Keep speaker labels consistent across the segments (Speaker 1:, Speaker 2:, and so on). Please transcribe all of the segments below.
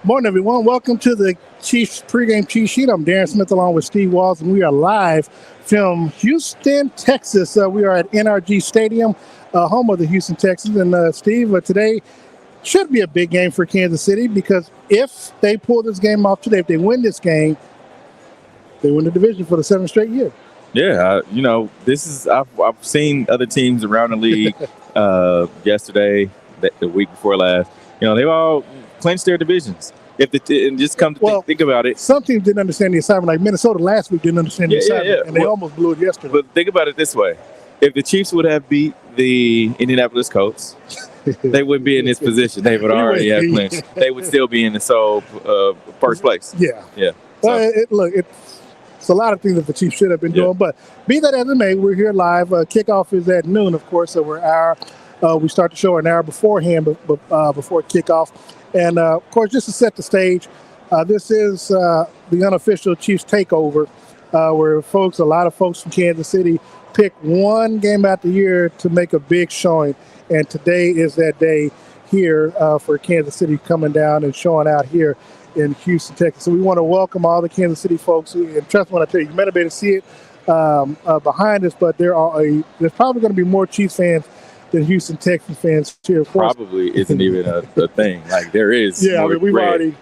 Speaker 1: Morning, everyone. Welcome to the Chiefs pregame cheat sheet. I'm Darren Smith along with Steve Walls, and we are live from Houston, Texas. We are at NRG Stadium, home of the Houston Texans. And Steve, today should be a big game for Kansas City because if they pull this game off today, if they win this game, they win the division for the 7th straight year.
Speaker 2: Yeah, this is I've seen other teams around the league yesterday, the week before last. They've all clinched their divisions. And just come to think about it.
Speaker 1: Some teams didn't understand the assignment. Like Minnesota last week didn't understand the assignment, and they almost blew it yesterday.
Speaker 2: But think about it this way. If the Chiefs would have beat the Indianapolis Colts, they wouldn't be in this position. They would already have clinched. They would still be in the first place.
Speaker 1: Yeah.
Speaker 2: Yeah.
Speaker 1: Well, it's a lot of things that the Chiefs should have been doing. But be that as it may, we're here live. Kickoff is at noon, of course. So we start the show an hour beforehand, before kickoff. And, of course, just to set the stage, this is the unofficial Chiefs takeover where a lot of folks from Kansas City pick one game out the year to make a big showing. And today is that day here for Kansas City coming down and showing out here in Houston, Texas. So we want to welcome all the Kansas City folks. And trust me when I tell you, you might not be able to see it behind us, but there's probably going to be more Chiefs fans than Houston Texans fans here. Of course,
Speaker 2: probably isn't even a thing. Like there is.
Speaker 1: Yeah, we've already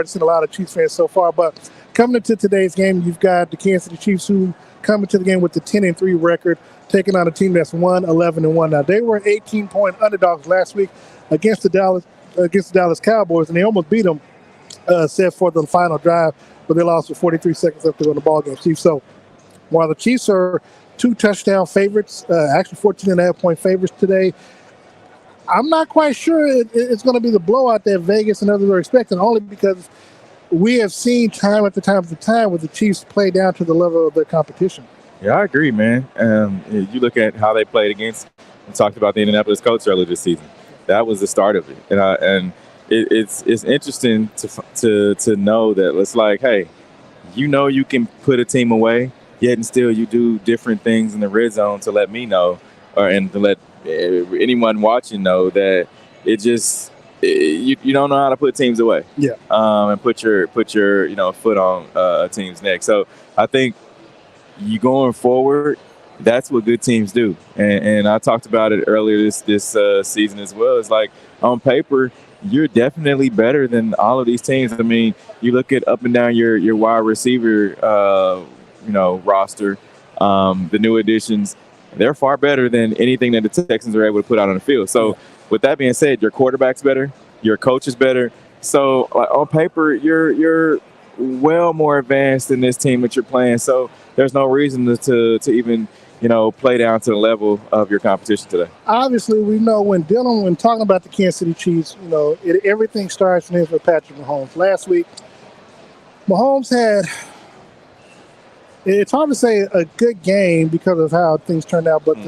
Speaker 1: seen a lot of Chiefs fans so far. But coming into today's game, you've got the Kansas City Chiefs who come into the game with the 10-3 record, taking on a team that's 11-1. Now they were 18-point underdogs last week against the Dallas Cowboys, and they almost beat them, set for the final drive, but they lost with 43 seconds left to go in the ballgame. Chiefs. So while the Chiefs are 2 touchdown favorites, actually 14.5-point favorites today, I'm not quite sure it's going to be the blowout that Vegas and others are expecting, only because we have seen time after time where the Chiefs play down to the level of their competition.
Speaker 2: Yeah, I agree, man. You look at how they played against and talked about the Indianapolis Colts earlier this season. That was the start of it, and it's interesting to know that it's like, hey, you can put a team away. Yet and still, you do different things in the red zone to let me know, and to let anyone watching know that you don't know how to put teams away.
Speaker 1: Yeah.
Speaker 2: And put your foot on a team's neck. So I think you going forward, that's what good teams do. And I talked about it earlier this season as well. It's like on paper, you're definitely better than all of these teams. I mean, you look at up and down your wide receiver roster, the new additions, they're far better than anything that the Texans are able to put out on the field. So with that being said, your quarterback's better, your coach is better. So on paper, you're well more advanced than this team that you're playing. So there's no reason to even, play down to the level of your competition today.
Speaker 1: Obviously, we know when talking about the Kansas City Chiefs, everything starts and ends with Patrick Mahomes. Last week, Mahomes had, it's hard to say a good game because of how things turned out, but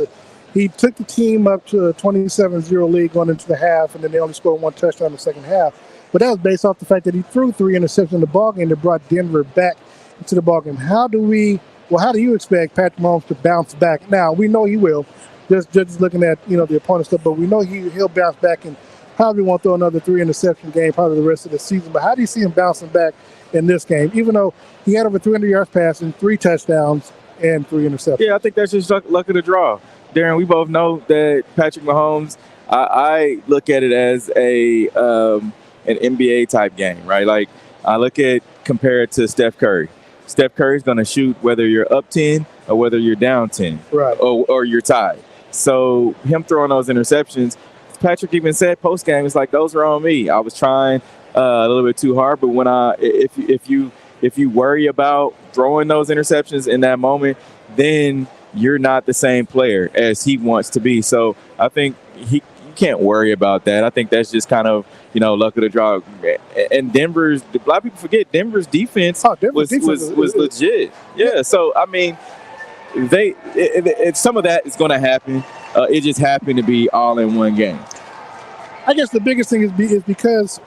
Speaker 1: he took the team up to a 27-0 lead going into the half, and then they only scored 1 touchdown in the second half. But that was based off the fact that he threw 3 interceptions in the ballgame that brought Denver back into the ballgame. How do you expect Patrick Mahomes to bounce back? Now, we know he will, just looking at the opponent stuff, but we know he'll bounce back and probably won't throw another 3 interception game probably the rest of the season. But how do you see him bouncing back in this game, even though he had over 300 yards passing, 3 touchdowns, and 3 interceptions?
Speaker 2: Yeah, I think that's just luck of the draw. Darren, we both know that Patrick Mahomes, I look at it as an NBA type game, right? Like I compare it to Steph Curry. Steph Curry's going to shoot whether you're up 10 or whether you're down 10,
Speaker 1: right? Or
Speaker 2: you're tied. So him throwing those interceptions, Patrick even said post game, it's like those are on me. I was trying a little bit too hard, but when if you worry about throwing those interceptions in that moment, then you're not the same player as he wants to be. So I think you can't worry about that. I think that's just kind of luck of the draw. And a lot of people forget Denver's defense was legit. Yeah. So I mean, some of that is going to happen. It just happened to be all in one game.
Speaker 1: I guess the biggest thing is because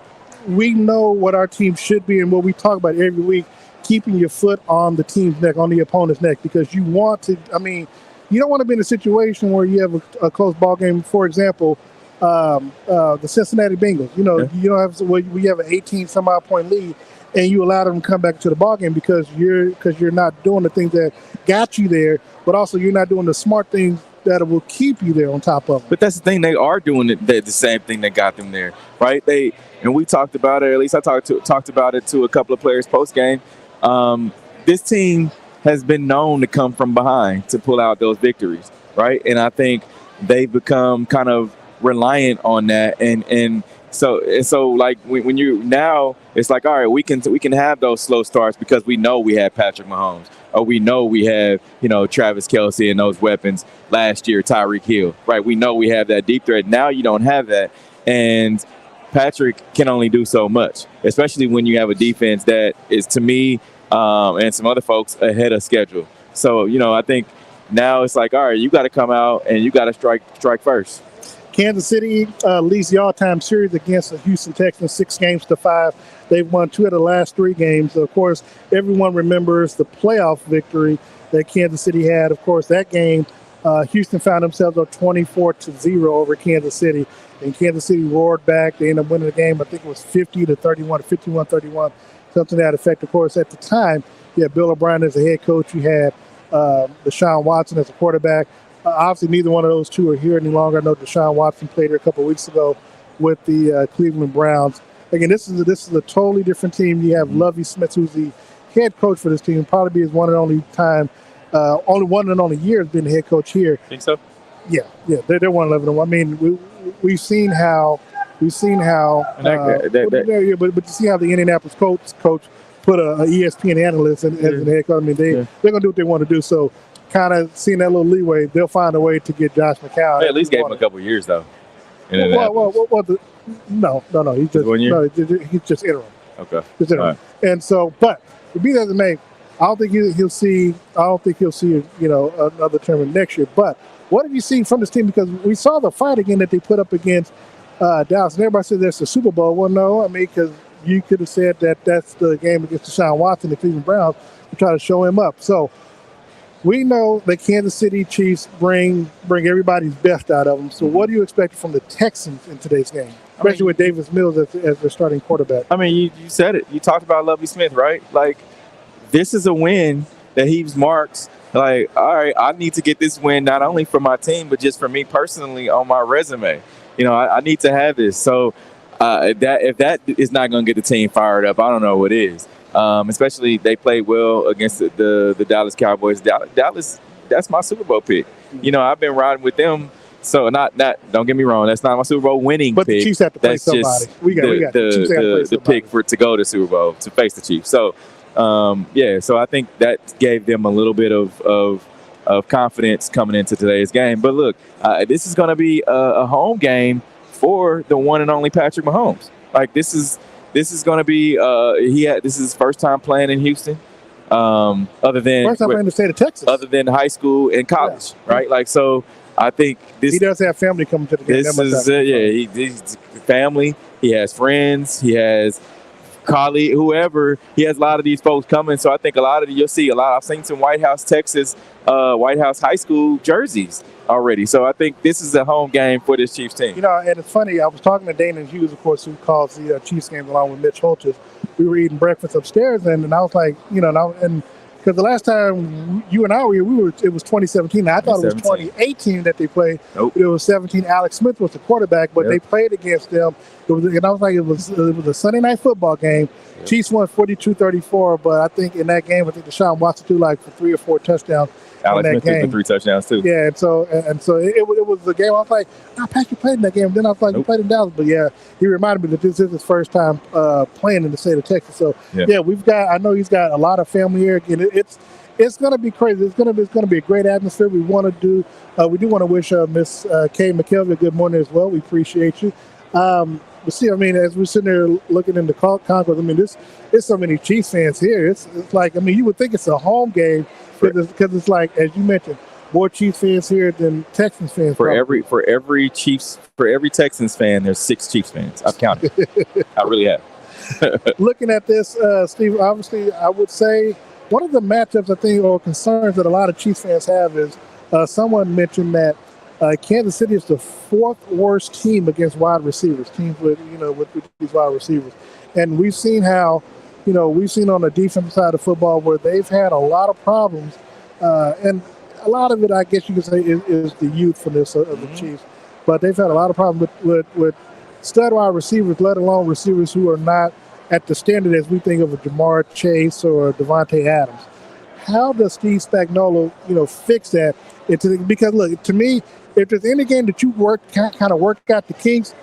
Speaker 1: we know what our team should be and what we talk about every week, keeping your foot on the team's neck, on the opponent's neck, because you want to, you don't want to be in a situation where you have a close ball game. For example, the Cincinnati Bengals. You know, you don't have we have an 18 some odd point lead, and you allow them to come back to the ballgame because you're not doing the things that got you there, but also you're not doing the smart things that will keep you there on top of them.
Speaker 2: But that's the thing; they are doing the same thing that got them there, right? And we talked about it. At least I talked about it to a couple of players post game. This team has been known to come from behind to pull out those victories, right? And I think they've become kind of reliant on that, and so like when you now it's like, all right, we can have those slow starts because we know we have Patrick Mahomes, or we know we have Travis Kelce and those weapons last year, Tyreek Hill, right? We know we have that deep threat. Now you don't have that, and Patrick can only do so much, especially when you have a defense that is, to me, and some other folks, ahead of schedule. So I think now it's like, all right, you got to come out and you got to strike first.
Speaker 1: Kansas City leads the all-time series against the Houston Texans 6-5. They've won 2 of the last 3 games. Of course, everyone remembers the playoff victory that Kansas City had. Of course, that game, Houston found themselves up 24-0 over Kansas City, and Kansas City roared back. They ended up winning the game. I think it was 50-31, 51-31, something to that effect. Of course, at the time, you had Bill O'Brien as the head coach. You had Deshaun Watson as a quarterback. Obviously, neither one of those two are here any longer. I know Deshaun Watson played here a couple of weeks ago with the Cleveland Browns. Again, this is a totally different team. You have Lovie Smith, who's the head coach for this team. Probably his one and only year has been the head coach here.
Speaker 2: Think so?
Speaker 1: Yeah, they're 1-11. I mean, we've seen how. But you see how the Indianapolis coach put a ESPN analyst as the head coach. I mean, they're gonna do what they want to do. So, kind of seeing that little leeway, they'll find a way to get Josh McCown.
Speaker 2: They at least gave him a couple of years, though.
Speaker 1: No. He's just
Speaker 2: 1 year?
Speaker 1: No, he's just interim.
Speaker 2: Okay.
Speaker 1: Just interim.
Speaker 2: Right.
Speaker 1: And so, but to be as it may, I don't think he'll see another term next year. But what have you seen from this team? Because we saw the fight again that they put up against Dallas, and everybody said that's the Super Bowl. Well, no, I mean, because you could have said that that's the game against Deshaun Watson, the Cleveland Browns, to try to show him up. So we know the Kansas City Chiefs bring everybody's best out of them. So what do you expect from the Texans in today's game, especially with Davis Mills as their starting quarterback?
Speaker 2: I mean, you said it. You talked about Lovie Smith, right? Like, this is a win that he marks. Like, all right, I need to get this win not only for my team, but just for me personally on my resume. I need to have this. So if that is not going to get the team fired up, I don't know what is. Especially they played well against the Dallas Cowboys. Dallas, that's my Super Bowl pick. I've been riding with them. So not don't get me wrong, that's not my Super Bowl winning
Speaker 1: but
Speaker 2: pick.
Speaker 1: The Chiefs have to play
Speaker 2: that's
Speaker 1: somebody.
Speaker 2: Just
Speaker 1: we got
Speaker 2: the pick to go to Super Bowl to face the Chiefs. So so I think that gave them a little bit of confidence coming into today's game. But look, this is going to be a home game for the one and only Patrick Mahomes. Like, this is going to be this is his first time playing in Houston. Other than
Speaker 1: first time playing in the state of Texas,
Speaker 2: other than high school and college, right? Like, so I think
Speaker 1: he does have family coming to the game.
Speaker 2: This is he's family. He has friends. He has colleague, whoever. He has a lot of these folks coming. So I think you'll see a lot. I've seen some White House, Texas, White House high school jerseys already. So I think this is a home game for this Chiefs team.
Speaker 1: And it's funny. I was talking to Dana Hughes, of course, who calls the Chiefs games along with Mitch Holtz. We were eating breakfast upstairs, and I was like, because the last time you and I were here, it was 2017. I thought it was 2018 that they played.
Speaker 2: Nope.
Speaker 1: It was 17. Alex Smith was the quarterback, but they played against them. And I was like, it was a Sunday night football game. Yep. Chiefs won 42-34, but I think in that game, Deshaun Watson threw like for 3 or 4 touchdowns.
Speaker 2: Alex Smith threw for 3 touchdowns too.
Speaker 1: Yeah, and so it was the game. I was like, Patrick played in that game. Then I was like, he played in Dallas, but yeah, he reminded me that this is his first time playing in the state of Texas. So I know he's got a lot of family here. And it's going to be crazy. It's going to be a great atmosphere. We do want to wish Miss Kay McKelvey a good morning as well. We appreciate you. But see, I mean, as we're sitting there looking into Concord, I mean, there's so many Chiefs fans here. It's like, I mean, you would think it's a home game because it's like, as you mentioned, more Chiefs fans here than Texans fans.
Speaker 2: For every Texans fan, there's 6 Chiefs fans. I've counted. I really have.
Speaker 1: Looking at this, Steve, obviously, I would say one of the matchups I think or concerns that a lot of Chiefs fans have is someone mentioned that Kansas City is the fourth worst team against wide receivers, teams with these wide receivers. And we've seen how, we've seen on the defensive side of football where they've had a lot of problems. And a lot of it, I guess you could say, is the youthfulness of the Chiefs. But they've had a lot of problems with stud wide receivers, let alone receivers who are not at the standard as we think of a Jamar Chase or Devontae Adams. How does Steve Spagnuolo, fix that? Because look, to me, if there's any game that you kind of work out the kinks,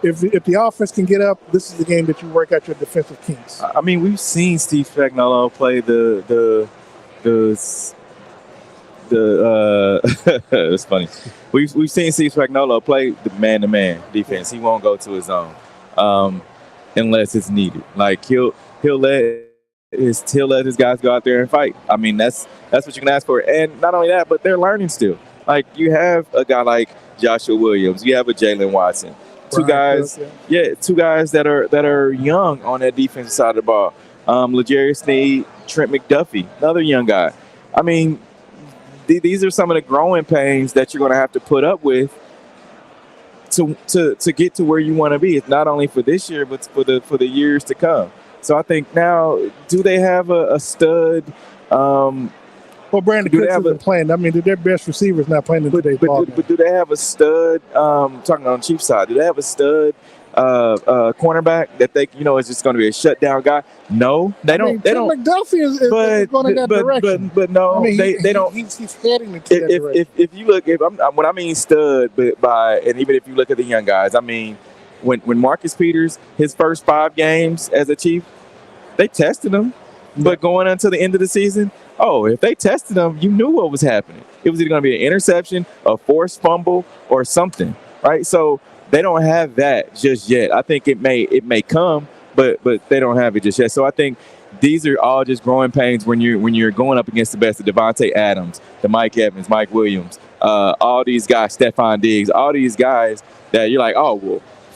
Speaker 1: if the offense can get up, this is the game that you work out your defensive kinks.
Speaker 2: I mean, we've seen Steve Spagnuolo play it's funny. We've seen Steve Spagnuolo play the man-to-man defense. He won't go to his zone unless it's needed. Like he'll let his guys go out there and fight. I mean, that's what you can ask for. And not only that, but they're learning still. Like you have a guy like Joshua Williams, you have a Jalen Watson, two guys that are young on that defensive side of the ball. L'Jarius Sneed, Trent McDuffie, another young guy. I mean, these are some of the growing pains that you're going to have to put up with to get to where you want to be. It's not only for this year, but for the years to come. So I think now, do they have a stud?
Speaker 1: Well, Brandon Cooks isn't playing. I mean, their best receivers not playing in today's ball game.
Speaker 2: But do they have a stud? Talking on the Chiefs side, do they have a stud cornerback that they is just going to be a shutdown guy? No, they don't. They don't.
Speaker 1: McDuffie is going in that direction.
Speaker 2: But no,
Speaker 1: I mean,
Speaker 2: they don't.
Speaker 1: He's heading into that direction.
Speaker 2: If you look, when I mean stud, and even if you look at the young guys, I mean, when Marcus Peters, his first 5 games as a Chief, they tested him. But going until the end of the season, if they tested him, you knew what was happening. It was either going to be an interception, a forced fumble, or something, right? So they don't have that just yet. I think it may come, but they don't have it just yet. So I think these are all just growing pains when you're going up against the best of Devontae Adams, the Mike Evans, Mike Williams, all these guys, Stephon Diggs, all these guys that you're like,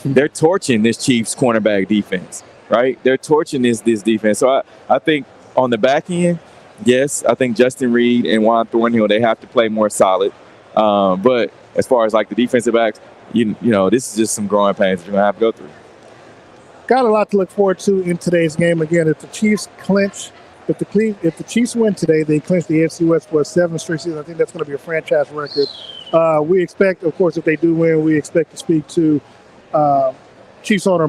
Speaker 2: they're torching this Chiefs cornerback defense, right? They're torching this defense. So I think on the back end, yes, I think Justin Reed and Juan Thornhill, they have to play more solid. But as far as like the defensive backs, this is just some growing pains that you're gonna have to go through.
Speaker 1: Got a lot to look forward to in today's game. Again, if the Chiefs if the Chiefs win today, they clinch the AFC West for a 7th straight season. I think that's going to be a franchise record. We expect, of course, if they do win, we expect to speak to Chiefs owner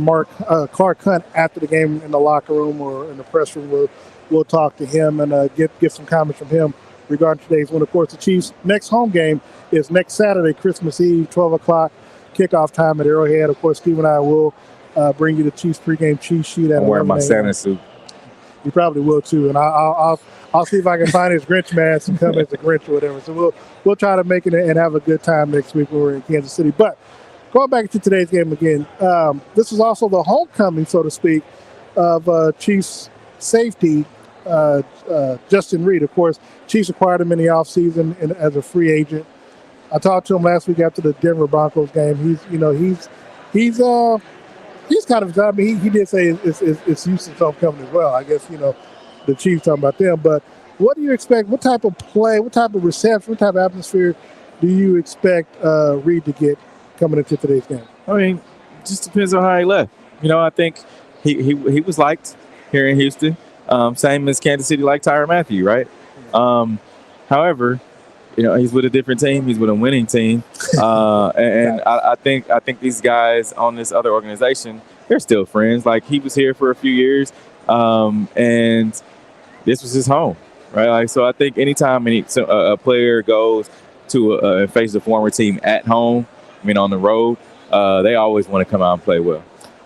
Speaker 1: Clark Hunt after the game in the locker room or in the press room. We'll talk to him and get some comments from him regarding today's win. Of course, the Chiefs' next home game is next Saturday, Christmas Eve, 12 o'clock, kickoff time at Arrowhead. Of course, Steve and I will bring you the Chiefs pregame cheat sheet.
Speaker 2: I'm wearing my Santa suit.
Speaker 1: You probably will too, and I'll see if I can find his Grinch mask and come as a Grinch or whatever. So we'll try to make it and have a good time next week when we're in Kansas City. But going back to today's game again, this is also the homecoming, so to speak, of Chiefs safety Justin Reed. Of course, Chiefs acquired him in the offseason as a free agent. I talked to him last week after the Denver Broncos game. He's kind of, I mean, he did say it's Houston's homecoming as well. I guess, the Chiefs talking about them. But what do you expect? What type of play, what type of reception, what type of atmosphere do you expect Reed to get coming into today's game?
Speaker 2: I mean, it just depends on how he left. I think he was liked here in Houston. Same as Kansas City like Tyrann Mathieu, right? However, he's with a different team. He's with a winning team, and I think these guys on this other organization, they're still friends. Like he was here for a few years, and this was his home, right? Like so, I think anytime a player goes to and faces a former team at home, on the road, they always want to come out and play well.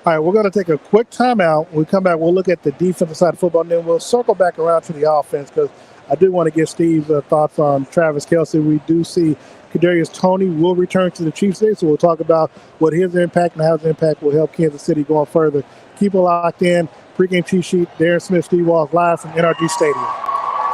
Speaker 1: All right, we're going to take a quick timeout. When we come back, we'll look at the defensive side of football, and then we'll circle back around to the offense because I do want to get Steve's thoughts on Travis Kelce. We do see Kadarius Toney will return to the Chiefs today, so we'll talk about what his impact and how his impact will help Kansas City going further. Keep it locked in. Pregame cheat sheet, Darren Smith, Steve Walls, live from NRG Stadium.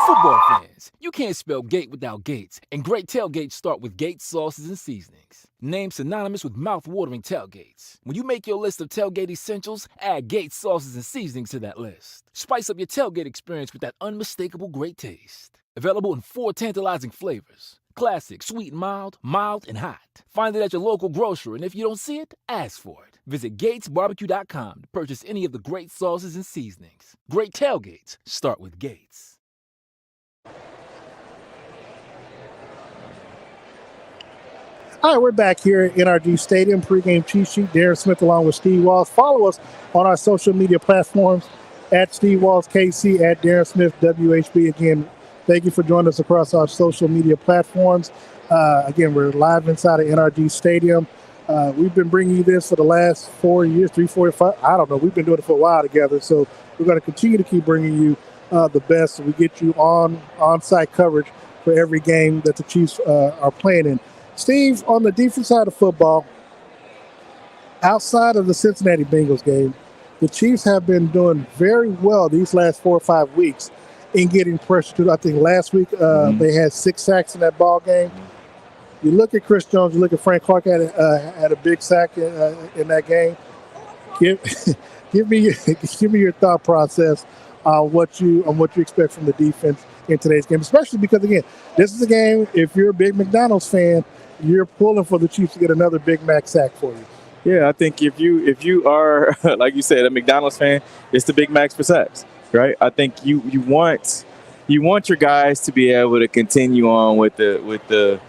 Speaker 3: Football fans, you can't spell gate without Gates, and great tailgates start with Gates sauces and seasonings. Named synonymous with mouth-watering tailgates. When you make your list of tailgate essentials, add Gates sauces and seasonings to that list. Spice up your tailgate experience with that unmistakable great taste. Available in 4 tantalizing flavors: Classic, sweet and mild and hot. Find it at your local grocer, and if you don't see it, ask for it. Visit GatesBarbecue.com to purchase any of the great sauces and seasonings. Great tailgates start with Gates.
Speaker 1: All right, we're back here at NRG Stadium, pregame cheat sheet. Darren Smith along with Steve Walls. Follow us on our social media platforms at Steve Walls KC, at Darren Smith WHB. Again, thank you for joining us across our social media platforms. Again, we're live inside of NRG Stadium. We've been bringing you this for the last 4 years, 3, 4, 5. I don't know. We've been doing it for a while together. So we're going to continue to keep bringing you the best. So we get you on-site coverage for every game that the Chiefs are playing in. Steve, on the defense side of football, outside of the Cincinnati Bengals game, the Chiefs have been doing very well these last 4 or 5 weeks in getting pressure. I think last week they had 6 sacks in that ball game. You look at Chris Jones, you look at Frank Clark had a big sack in that game. Give me your thought process on what you expect from the defense in today's game, especially because, again, this is a game, if you're a big McDonald's fan, you're pulling for the Chiefs to get another Big Mac sack for you.
Speaker 2: Yeah, I think if you are, like you said, a McDonald's fan, it's the Big Macs for sacks, right? I think you want your guys to be able to continue on with the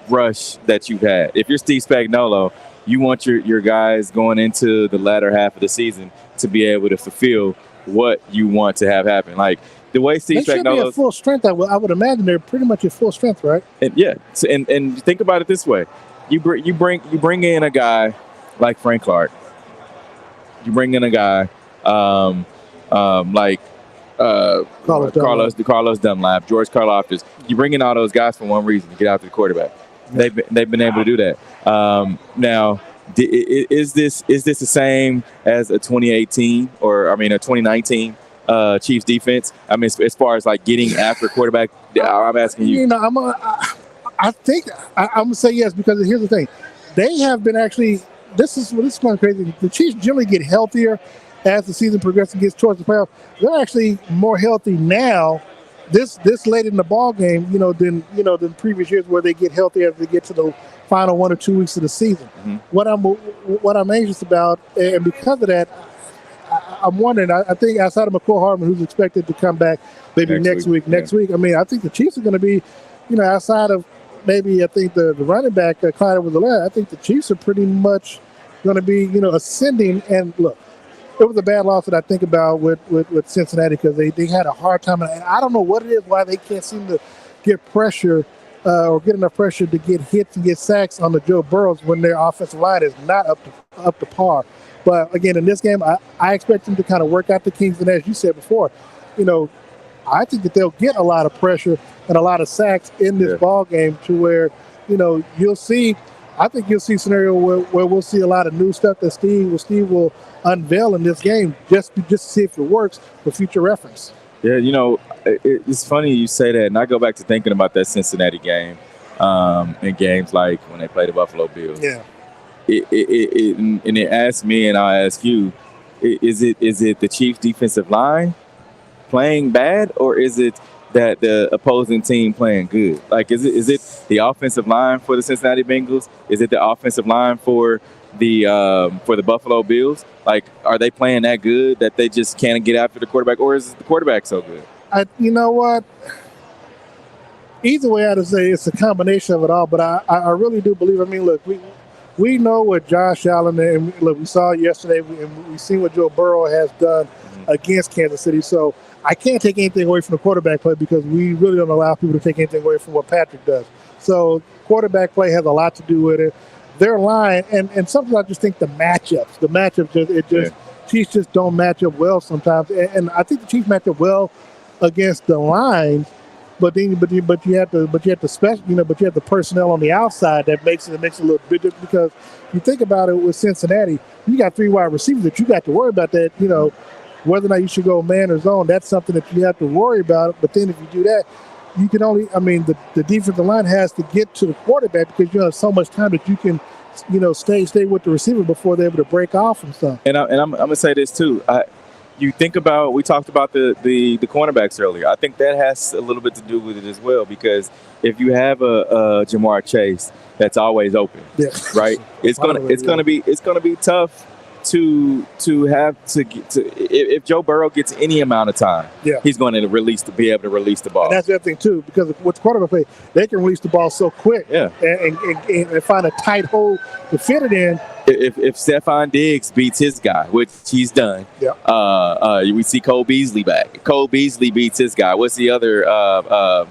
Speaker 2: rush that you've had. If you're Steve Spagnuolo, you want your guys going into the latter half of the season to be able to fulfill what you want to have happen. Like the way Steve Spagnuolo, they should be
Speaker 1: at full strength. I would imagine they're pretty much at full strength, right?
Speaker 2: And yeah, and think about it this way: you bring in a guy like Frank Clark, you bring in a guy like Carlos Dunlap, George Karlaftis. You bring in all those guys for one reason: to get after the quarterback. Yeah. They've been able to do that. Now, is this the same as a 2018 or a 2019 Chiefs defense? I mean, as far as like getting after quarterback, I'm asking you.
Speaker 1: I think I'm gonna say yes, because here's the thing: they have been actually. This is kind of crazy. The Chiefs generally get healthier as the season progresses and gets towards the playoffs. They're actually more healthy now, this late in the ball game, than previous years where they get healthy as they get to the final 1 or 2 weeks of the season. Mm-hmm. What I'm anxious about, and because of that, I'm wondering. I think outside of McCall Hardman, who's expected to come back maybe next week. I mean, I think the Chiefs are going to be, outside of maybe I think the running back Clyde Edwards-Helaire, I think the Chiefs are pretty much going to be ascending. And look, it was a bad loss that I think about with Cincinnati, because they had a hard time, and I don't know what it is why they can't seem to get pressure or get enough pressure to get hits and get sacks on the Joe Burrows when their offensive line is not up to par. But again, in this game, I expect them to kind of work out the kinks, and as you said before, I think that they'll get a lot of pressure and a lot of sacks in this ball game, to where you'll see. I think you'll see a scenario where we'll see a lot of new stuff that Steve will unveil in this game, just to see if it works for future reference.
Speaker 2: Yeah, it's funny you say that, and I go back to thinking about that Cincinnati game, and games like when they played the Buffalo Bills.
Speaker 1: Yeah.
Speaker 2: It asked me, and I'll ask you: is it the Chiefs' defensive line playing bad, or is it that the opposing team playing good? Like, is it the offensive line for the Cincinnati Bengals? Is it the offensive line for the Buffalo Bills? Like, are they playing that good that they just can't get after the quarterback, or is the quarterback so good?
Speaker 1: You know what? Either way, I'd say it's a combination of it all. But I really do believe. I mean, look, we know what Josh Allen, and look, we saw yesterday, and we've seen what Joe Burrow has done against Kansas City. So I can't take anything away from the quarterback play, because we really don't allow people to take anything away from what Patrick does. So quarterback play has a lot to do with it. Their line, and sometimes I just think the matchups, Chiefs just don't match up well sometimes. And I think the Chiefs match up well against the line, but you have the personnel on the outside that makes it a little bit, just because you think about it with Cincinnati, you got 3 wide receivers that you got to worry about that, whether or not you should go man or zone, that's something that you have to worry about. But then if you do that, you can only, the defensive line has to get to the quarterback, because you have so much time that you can, stay with the receiver before they're able to break off and stuff.
Speaker 2: And I'm going to say this too. you think about, we talked about the cornerbacks earlier. I think that has a little bit to do with it as well, because if you have a Jamar Chase that's always open, right? It's gonna be tough to have to get to, if Joe Burrow gets any amount of time, he's going to be able to release the ball.
Speaker 1: And that's the other thing too, because with the quarterback play, they can release the ball so quick, and find a tight hole to fit it in.
Speaker 2: If Stephon Diggs beats his guy, which he's done, we see Cole Beasley back. Cole Beasley beats his guy. What's the other? I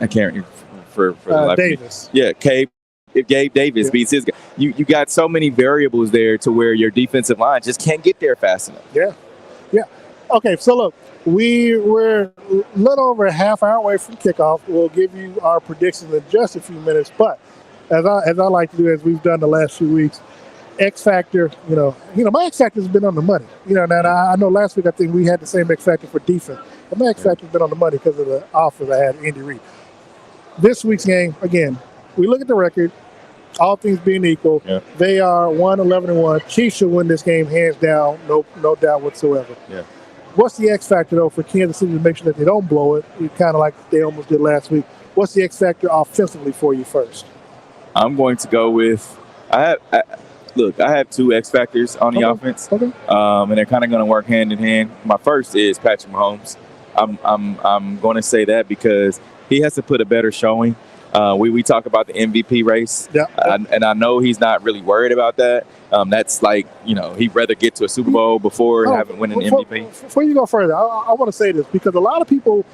Speaker 2: can't remember for the life
Speaker 1: Davis.
Speaker 2: of me. Yeah, if Gabe Davis beats his guy, you got so many variables there to where your defensive line just can't get there fast enough.
Speaker 1: Yeah. Okay, so look, we're a little over a half hour away from kickoff. We'll give you our predictions in just a few minutes, but as I like to do, as we've done the last few weeks, X factor. My X factor has been on the money. Now I know last week I think we had the same X factor for defense, but my X factor has been on the money because of the offense I had, Andy Reid. This week's game, again, we look at the record. All things being equal, they are 1-11-1. Chiefs should win this game hands down, no doubt whatsoever. What's the X factor though for Kansas City to make sure that they don't blow it? Kind of like they almost did last week. What's the X factor offensively for you first?
Speaker 2: I'm going to go with I have two X factors on the offense, and they're kind of going to work hand in hand. My first is Patrick Mahomes. I'm going to say that because he has to put a better showing. We talk about the MVP race, and I know he's not really worried about that. That's like, he'd rather get to a Super Bowl before having winning an MVP.
Speaker 1: Before you go further, I want to say this, because a lot of people,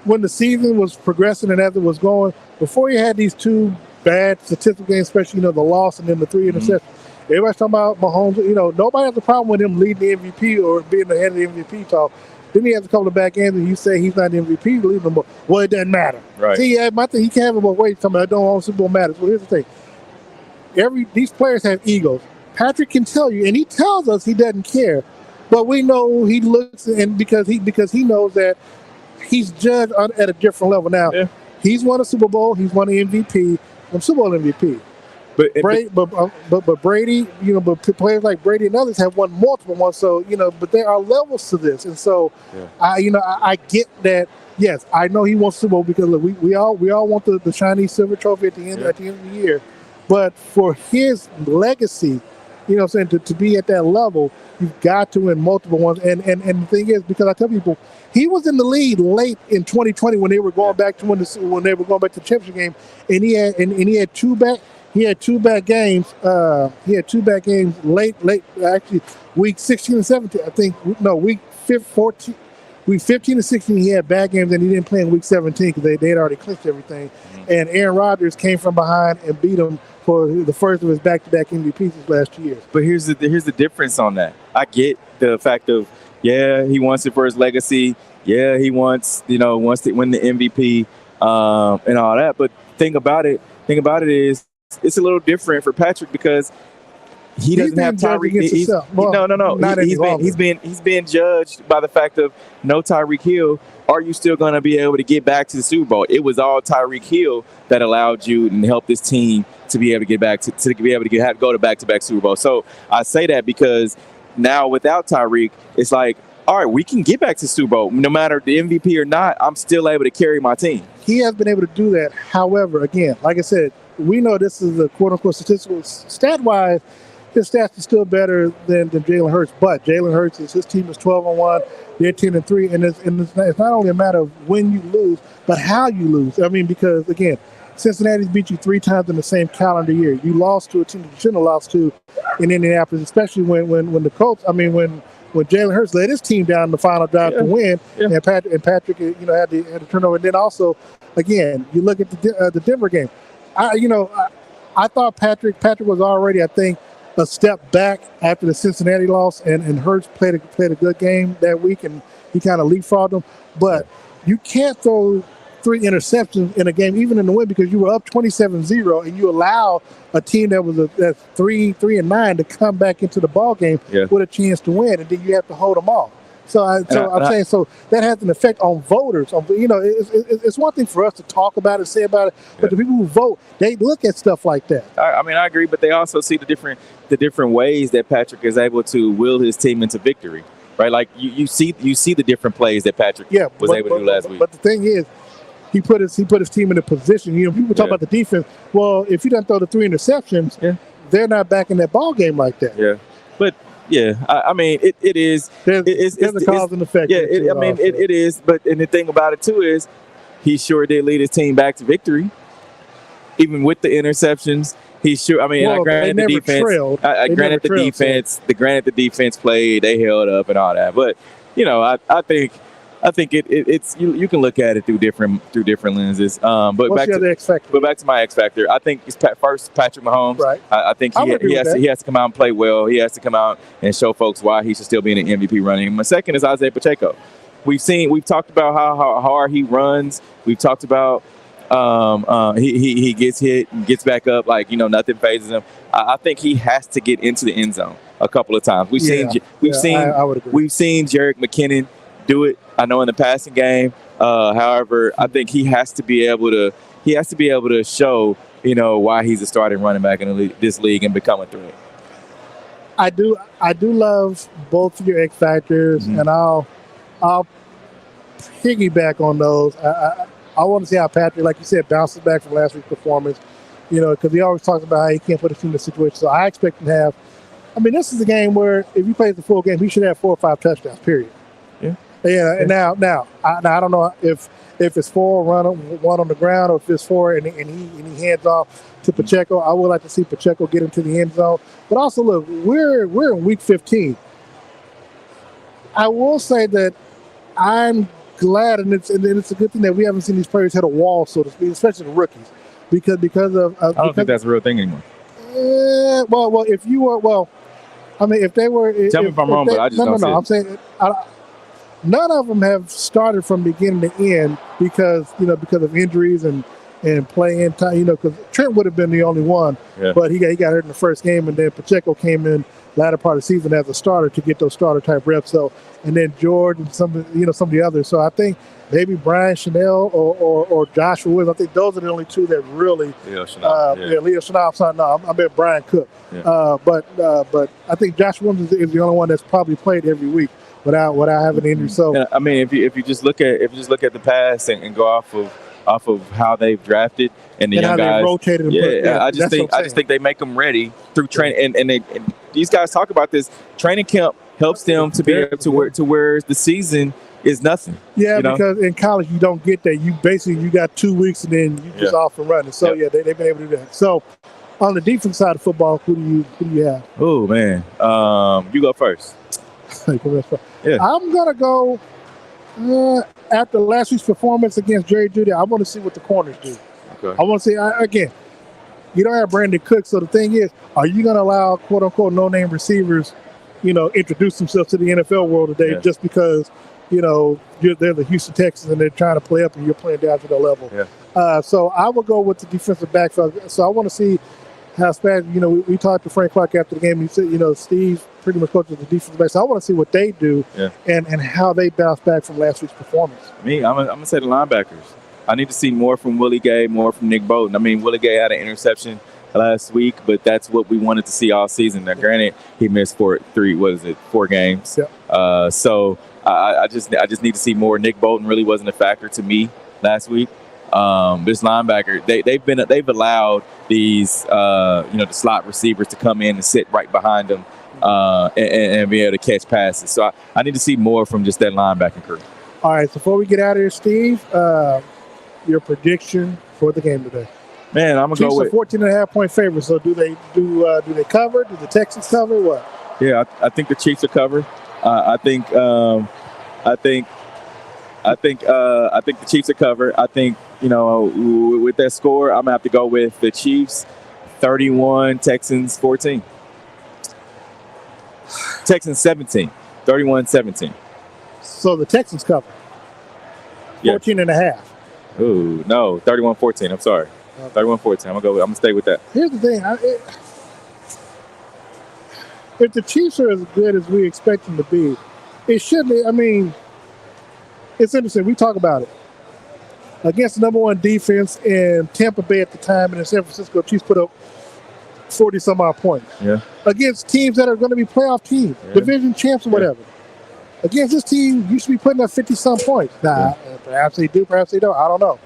Speaker 1: when the season was progressing and as it was going, before you had these two bad statistical games, especially the loss and then the 3 interceptions, everybody's talking about Mahomes. Nobody has a problem with him leading the MVP or being the head of the MVP talk. Then he has a couple of back ends, and you say he's not the MVP, leave him. Well, it doesn't matter.
Speaker 2: Right.
Speaker 1: See, my thing, he can't have him both ways. Somebody don't want Super Bowl matters. Well, here's the thing: these players have egos. Patrick can tell you, and he tells us he doesn't care, but we know he looks, and because he knows that he's judged at a different level. Now, he's won a Super Bowl, he's won an MVP, Super Bowl MVP. But Brady, but players like Brady and others have won multiple ones. So but there are levels to this, and so I get that. Yes, I know he wants Super Bowl because look, we all want the shiny silver trophy at the end of the year. But for his legacy, to be at that level, you've got to win multiple ones. And the thing is, because I tell people, he was in the lead late in 2020 when they were going back to when they were going back to the championship game, and he had two back. He had two bad games. Late, actually, week 16 and 17. I think week 14, week 15 and 16. He had bad games, and he didn't play in week 17 because they had already clinched everything. And Aaron Rodgers came from behind and beat him for the first of his back-to-back MVPs this last year.
Speaker 2: But here's the difference on that. I get the fact of he wants it for his legacy. Yeah, he wants to win the MVP and all that. But thing about it is, it's a little different for Patrick because he doesn't have Tyreek. He's been judged by the fact of no Tyreek Hill. Are you still going to be able to get back to the Super Bowl? It was all Tyreek Hill that allowed you and helped this team to be able to get back to be able to go to back-to-back Super Bowl. So I say that because now without Tyreek, it's like, all right, we can get back to Super Bowl. No matter the MVP or not, I'm still able to carry my team.
Speaker 1: He has been able to do that. However, again, like I said, we know this is a quote-unquote statistical stat-wise. His stats are still better than Jalen Hurts, but Jalen Hurts his team is 12-1, they're 10-3, and it's not only a matter of when you lose, but how you lose. I mean, because again, Cincinnati's beat you 3 times in the same calendar year. You lost to a team that you shouldn't have lost to in Indianapolis, especially when the Colts. I mean, when Jalen Hurts led his team down the final drive to win, and Patrick had the turnover. And then also, again, you look at the Denver game. I thought Patrick was already, I think, a step back after the Cincinnati loss, and Hurts played a good game that week, and he kind of leapfrogged them. But you can't throw 3 interceptions in a game, even in the win, because you were up 27-0, and you allow a team that was that's 3-9 to come back into the ball game with a chance to win, and then you have to hold them off. So I'm saying that has an effect on voters. It's one thing for us to talk about it, say about it, but the people who vote, they look at stuff like that.
Speaker 2: I agree, but they also see the different ways that Patrick is able to will his team into victory. right? Like you see the different plays that Patrick was able to do last week.
Speaker 1: But the thing is, he put his team in a position. You know, people talk about the defense. Well, if you don't throw the 3 interceptions, they're not back in that ball game like that.
Speaker 2: Yeah, but I mean, it is.
Speaker 1: There's a cause and effect.
Speaker 2: Yeah, it is. But and the thing about it too is, he sure did lead his team back to victory, even with the interceptions. He sure. I mean, granted the defense. Granted the defense played. They held up and all that. But you know, I think it's you can look at it through different lenses. But
Speaker 1: what's the other X factor?
Speaker 2: But back to my X factor, I think it's first Patrick Mahomes.
Speaker 1: Right.
Speaker 2: I think he has to come out and play well. He has to come out and show folks why he should still be in the MVP running. My second is Isaiah Pacheco. We've talked about how hard he runs. We've talked about he gets hit and gets back up like nothing phases him. I think he has to get into the end zone a couple of times. We've seen Jerick McKinnon do it. I know in the passing game. However, I think he has to be able to show why he's a starting running back in this league and become a threat.
Speaker 1: I do love both of your X factors, and I'll piggyback on those. I want to see how Patrick, like you said, bounces back from last week's performance. Because he always talks about how he can't put a team in a situation. So I expect him to have. I mean, this is a game where if he plays the full game, he should have 4 or 5 touchdowns. Period. Yeah. And now I don't know if it's 4 one on the ground or if it's 4 and he hands off to Pacheco. I would like to see Pacheco get into the end zone. But also, look, we're in week 15. I will say that I'm glad, and it's a good thing that we haven't seen these players hit a wall, so to speak, especially the rookies, because of.
Speaker 2: I don't think that's a real thing anymore.
Speaker 1: Well, if you were, I mean, if they were.
Speaker 2: Tell me if I'm wrong, but I just don't see it.
Speaker 1: I'm saying none of them have started from beginning to end because of injuries and playing time. Because Trent would have been the only one, but he got hurt in the first game, and then Pacheco came in latter part of the season as a starter to get those starter type reps. So, and then George and some of the others. So I think maybe Brian Chanel or Joshua Williams. I think those are the only 2 that really. Leo Chanel. I bet Brian Cook. Yeah. But I think Joshua Williams is the only one that's probably played every week without having injury. So
Speaker 2: I mean, if you just look at the past and go off of how they've drafted and young
Speaker 1: how
Speaker 2: guys,
Speaker 1: they rotated.
Speaker 2: I just think they make them ready through training, and these guys talk about this. Training camp helps them to be able to where the season is nothing.
Speaker 1: Yeah, because in college you don't get that. You got 2 weeks and then you just off and running. So they've been able to do that. So on the defense side of football, who do you have?
Speaker 2: Oh man, you go first.
Speaker 1: Yeah. I'm gonna go after last week's performance against Jerry Jeudy. I want to see what the corners do. Okay. I want to see again. You don't have Brandon Cooks, so the thing is, are you going to allow "quote unquote" no-name receivers, introduce themselves to the NFL world today just because they're the Houston Texans and they're trying to play up and you're playing down to their level? Yeah. So I will go with the defensive backfield. So I want to see how Spaz. We talked to Frank Clark after the game. He said, Steve pretty much coaches the defensive back. So I want to see what they do and how they bounce back from last week's performance.
Speaker 2: I'm gonna say the linebackers. I need to see more from Willie Gay, more from Nick Bolton. I mean, Willie Gay had an interception last week, but that's what we wanted to see all season. Now, granted, he missed 4 games. Yeah. So I just need to see more. Nick Bolton really wasn't a factor to me last week. This linebacker, they've allowed these the slot receivers to come in and sit right behind them and be able to catch passes. So I need to see more from just that linebacking crew.
Speaker 1: All right. So before we get out of here, Steve. Your prediction for the game today?
Speaker 2: Man, I'm gonna go with
Speaker 1: 14.5-point favorites. So do they cover? Do the Texans cover? What?
Speaker 2: Yeah, I think the Chiefs are covered. I think the Chiefs are covered. I think with that score, I'm gonna have to go with the Chiefs 31, Texans 14. Texans 17, 31-17.
Speaker 1: So the Texans cover 14.5.
Speaker 2: Ooh, no, 31-14. I'm sorry. 31-14. I'm gonna stay with that.
Speaker 1: Here's the thing. If the Chiefs are as good as we expect them to be, it shouldn't. I mean, it's interesting. We talk about it. Against the number 1 defense in Tampa Bay at the time and in San Francisco, Chiefs put up 40-some-odd points. Yeah. Against teams that are going to be playoff teams, division champs or whatever. against this team, you should be putting up 50-some points. Now, perhaps they do, perhaps they don't. I don't know.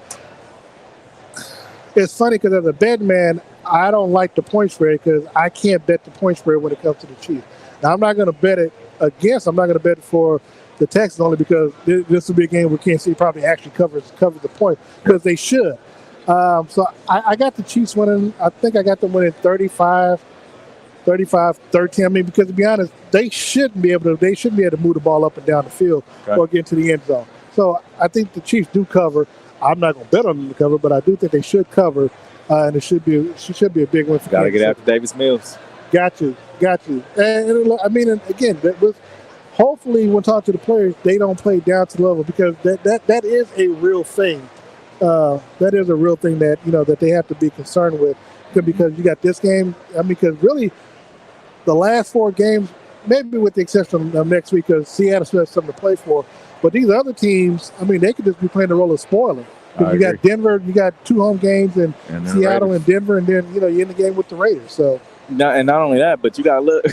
Speaker 1: It's funny because as a bet man, I don't like the point spread because I can't bet the point spread when it comes to the Chiefs. Now, I'm not going to bet it against. I'm not going to bet it for the Texans only because this will be a game where Kansas City probably actually covers the point because they should. So I got the Chiefs winning. I think I got them winning 35-13. I mean, because to be honest, they shouldn't be able to move the ball up and down the field or get into the end zone. So I think the Chiefs do cover. I'm not going to bet on them to cover, but I do think they should cover, and it should be a big win for
Speaker 2: Got to get after Davis Mills.
Speaker 1: Got you. And I mean, again, hopefully when talking to the players, they don't play down to the level because that is a real thing. That is a real thing that that they have to be concerned with because you got this game. I mean, because really, the last 4 games, maybe with the exception of next week, because Seattle still has something to play for. But these other teams, I mean, they could just be playing the role of spoiler. You got Denver, you got 2 home games in Seattle and Denver, and then you're in the game with the Raiders. So,
Speaker 2: and not only that, but you got to look.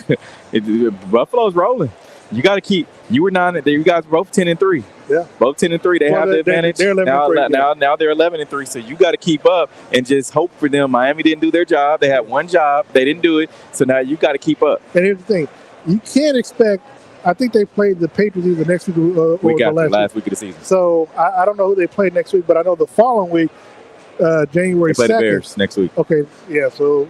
Speaker 2: Buffalo's rolling. You got to keep. You were 9. You guys both 10-3.
Speaker 1: Yeah,
Speaker 2: both 10-3. They have the advantage.
Speaker 1: They're 11-3,
Speaker 2: now they're 11-3. So you got to keep up and just hope for them. Miami didn't do their job. They had one job. They didn't do it. So now you got to keep up.
Speaker 1: And here's the thing: you can't expect. I think they played the Patriots either next week or the
Speaker 2: last week of the season.
Speaker 1: So I don't know who they played next week, but I know the following week, January 2nd.
Speaker 2: They play the Bears next week.
Speaker 1: Okay, yeah. So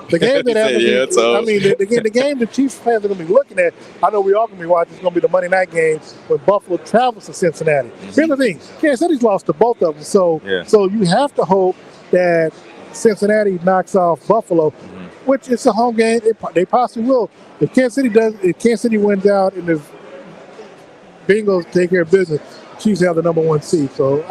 Speaker 1: the game that the game the Chiefs fans are going to be looking at, I know we all going to be watching. It's going to be the Monday night game when Buffalo travels to Cincinnati. Here's the thing: Kansas City's lost to both of them, so you have to hope that Cincinnati knocks off Buffalo, which is a home game. They possibly will. If Kansas City wins out and the Bengals take care of business, Chiefs have the number 1 seed. So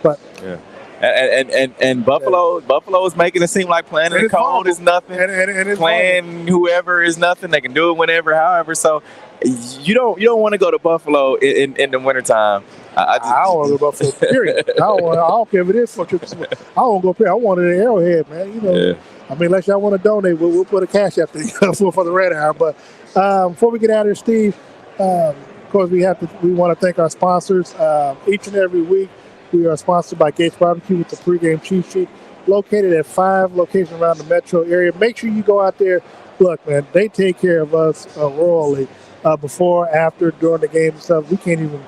Speaker 1: but.
Speaker 2: Yeah. And Buffalo is making it seem like playing in the cold is nothing. And playing whoever is nothing. They can do it whenever, however. So you don't want to go to Buffalo in the wintertime.
Speaker 1: I don't want to go to Buffalo, period. I don't care if it is for trips. I don't go play. I want it at Arrowhead, man. I mean, unless y'all want to donate, we'll put a cash up there for the Red Hour. But before we get out of here, Steve, of course, we want to thank our sponsors. Each and every week, we are sponsored by Gates Barbecue with the Pregame Cheat Sheet, located at 5 locations around the metro area. Make sure you go out there. Look, man, they take care of us royally before, after, during the games and stuff. We can't even.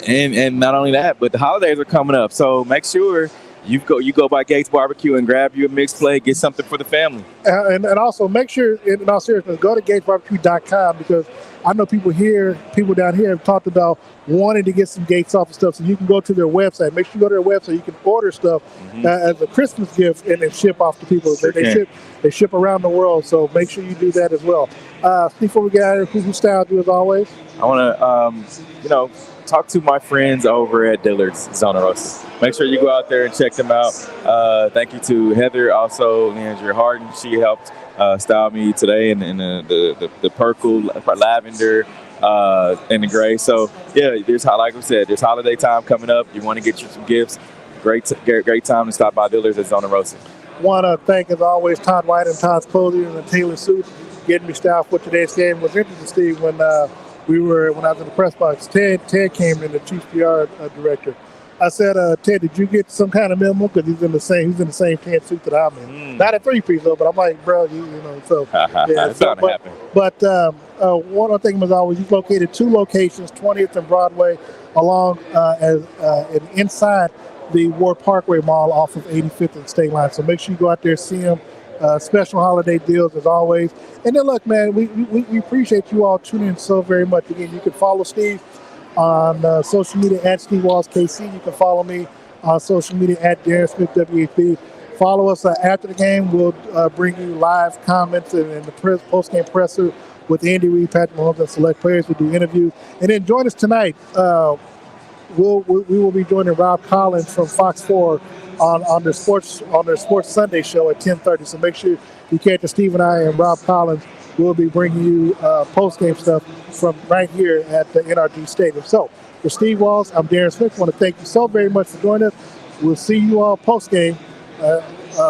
Speaker 2: And not only that, but the holidays are coming up, so make sure you go by Gates Barbecue and grab you a mixed plate, get something for the family. And
Speaker 1: also make sure, in all seriousness, go to gatesbarbecue.com because I know people down here have talked about wanting to get some Gates off and stuff. So you can go to their website. Make sure you go to their website. You can order stuff as a Christmas gift and then ship off to people. They ship around the world. So make sure you do that as well. Before we get out of here, who styled you as always?
Speaker 2: I want to, talk to my friends over at Dillard's Zona Rosa. Make sure you go out there and check them out. Thank you to Heather, also Andrea Harden. She helped style me today in the purple, lavender, and the gray. So yeah, like we said, there's holiday time coming up. You want to get you some gifts. Great time to stop by Dillard's at Zona Rosa.
Speaker 1: Want to thank, as always, Todd White and Todd's Clothing and the Taylor Suit getting me styled for today's game. It was interesting, Steve, when I was in the press box. Ted came in, the chief PR director. I said, Ted, did you get some kind of memo? Because he's in the same tan suit that I'm in. Not a 3-piece though, but I'm like, bro, so yeah.
Speaker 2: It's bound to happen.
Speaker 1: But one other thing was always, he's located 2 locations, 20th and Broadway, along and inside the Ward Parkway Mall off of 85th and State Line. So make sure you go out there, see him. Special holiday deals as always. And then look, man, we appreciate you all tuning in so very much. Again, you can follow Steve on social media at Steve Walls KC. You can follow me on social media at Darren Smith WAP. Follow us after the game. We'll bring you live comments and the post-game presser with Andy Reid, Patrick Mahomes, and select players. We'll do interviews. And then join us tonight. We will be joining Rob Collins from Fox 4 on their Sports Sunday show at 10:30. So make sure you catch Steve and I and Rob Collins. We'll be bringing you post-game stuff from right here at the NRG Stadium. So for Steve Walls, I'm Darren Smith. I want to thank you so very much for joining us. We'll see you all post-game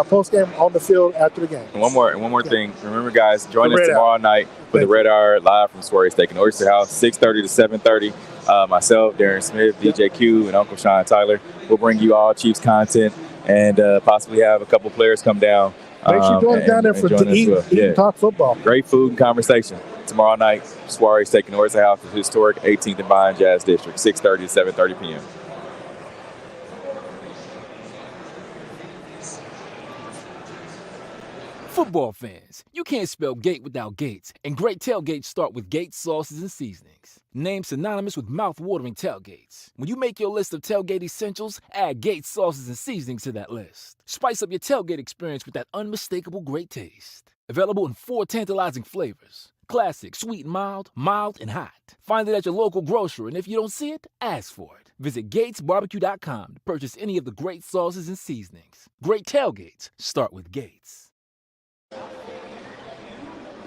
Speaker 1: post game on the field after the game.
Speaker 2: And one more thing. Remember, guys, join
Speaker 1: The
Speaker 2: us
Speaker 1: Red
Speaker 2: tomorrow night for the Red Hour live from Soiree Steak and Oyster House, 6:30 to 7:30. Myself, Darren Smith, DJ Q, and Uncle Sean Tyler will bring you all Chiefs content and possibly have a couple players come down.
Speaker 1: Make sure you join us down there to eat and talk football.
Speaker 2: Great food and conversation. Tomorrow night, Soiree Steak and Oyster House, the historic 18th and Vine Jazz District, 6:30 to 7:30 p.m.
Speaker 3: Football fans, you can't spell gate without Gates, and great tailgates start with Gates sauces and seasonings. Named synonymous with mouth-watering tailgates. When you make your list of tailgate essentials, add Gates sauces and seasonings to that list. Spice up your tailgate experience with that unmistakable great taste. Available in 4 tantalizing flavors. Classic, sweet and mild, mild and hot. Find it at your local grocer, and if you don't see it, ask for it. Visit GatesBarbecue.com to purchase any of the great sauces and seasonings. Great tailgates start with Gates.